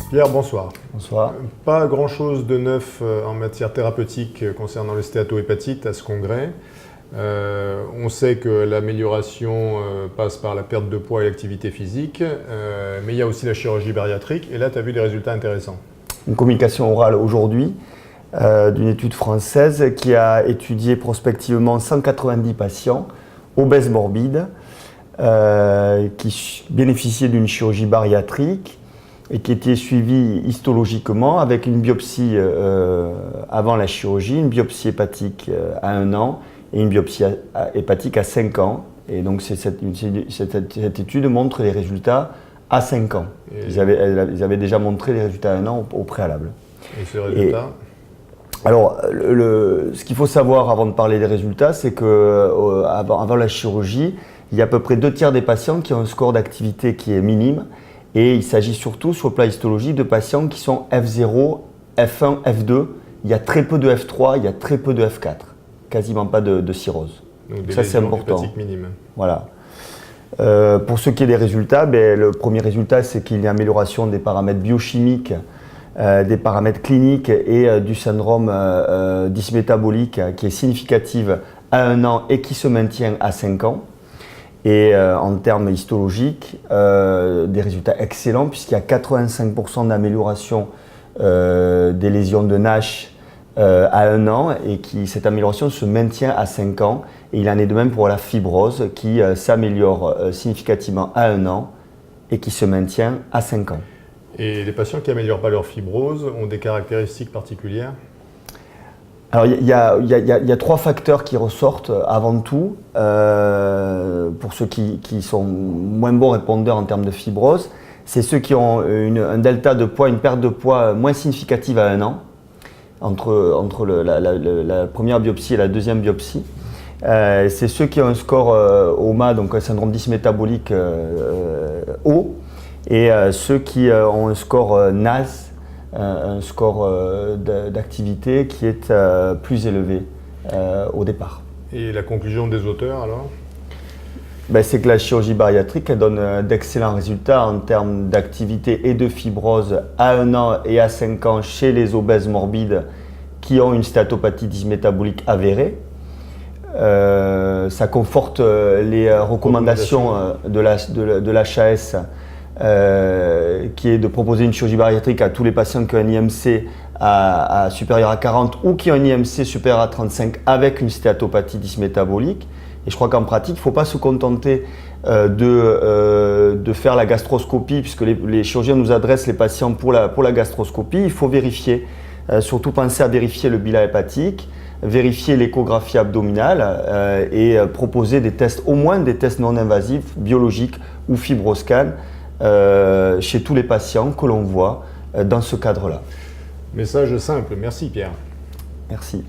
Pierre, bonsoir. Bonsoir. Pas grand-chose de neuf en matière thérapeutique concernant le stéatohépatite à ce congrès. On sait que l'amélioration passe par la perte de poids et l'activité physique, mais il y a aussi la chirurgie bariatrique, et là tu as vu des résultats intéressants. Une communication orale aujourd'hui d'une étude française qui a étudié prospectivement 190 patients obèses morbides qui bénéficiaient d'une chirurgie bariatrique et qui étaient suivis histologiquement avec une biopsie avant la chirurgie, une biopsie hépatique à 1 an et une biopsie hépatique à 5 ans. Et donc cette étude montre les résultats à 5 ans. Ils avaient déjà montré les résultats à 1 an au préalable. Et ce résultat Alors, ce qu'il faut savoir avant de parler des résultats, c'est qu'avant la chirurgie, il y a à peu près 2/3 des patients qui ont un score d'activité qui est minime. Et il s'agit surtout, sur le plan histologique, de patients qui sont F0, F1, F2. Il y a très peu de F3, il y a très peu de F4. Quasiment pas de cirrhose. Donc ça, c'est important. Minime. Voilà. Pour ce qui est des résultats, le premier résultat, c'est qu'il y a amélioration des paramètres biochimiques, des paramètres cliniques et du syndrome dysmétabolique qui est significative à 1 an et qui se maintient à 5 ans. Et en termes histologiques, des résultats excellents puisqu'il y a 85% d'amélioration des lésions de Nash à 1 an et cette amélioration se maintient à 5 ans. Et il en est de même pour la fibrose qui s'améliore significativement à 1 an et qui se maintient à 5 ans. Et les patients qui n'améliorent pas leur fibrose ont des caractéristiques particulières ? Alors, il y a 3 facteurs qui ressortent avant tout, pour ceux qui sont moins bons répondeurs en termes de fibrose. C'est ceux qui ont un delta de poids, une perte de poids moins significative à 1 an, entre la première biopsie et la deuxième biopsie. C'est ceux qui ont un score OMA, donc un syndrome dysmétabolique haut, et ceux qui ont un score NAS, un score d'activité qui est plus élevé au départ. Et la conclusion des auteurs alors ? C'est que la chirurgie bariatrique elle donne d'excellents résultats en termes d'activité et de fibrose à 1 an et à 5 ans chez les obèses morbides qui ont une stéatopathie dysmétabolique avérée. Ça conforte les recommandations de l'HAS qui est de proposer une chirurgie bariatrique à tous les patients qui ont un IMC supérieur à 40 ou qui ont un IMC supérieur à 35 avec une stéatopathie dysmétabolique. Et je crois qu'en pratique, il ne faut pas se contenter de faire la gastroscopie puisque les chirurgiens nous adressent les patients pour la gastroscopie. Il faut vérifier, surtout penser à vérifier le bilan hépatique, vérifier l'échographie abdominale et proposer des tests, au moins des tests non invasifs, biologiques ou fibroscan chez tous les patients que l'on voit dans ce cadre-là. Message simple. Merci Pierre. Merci.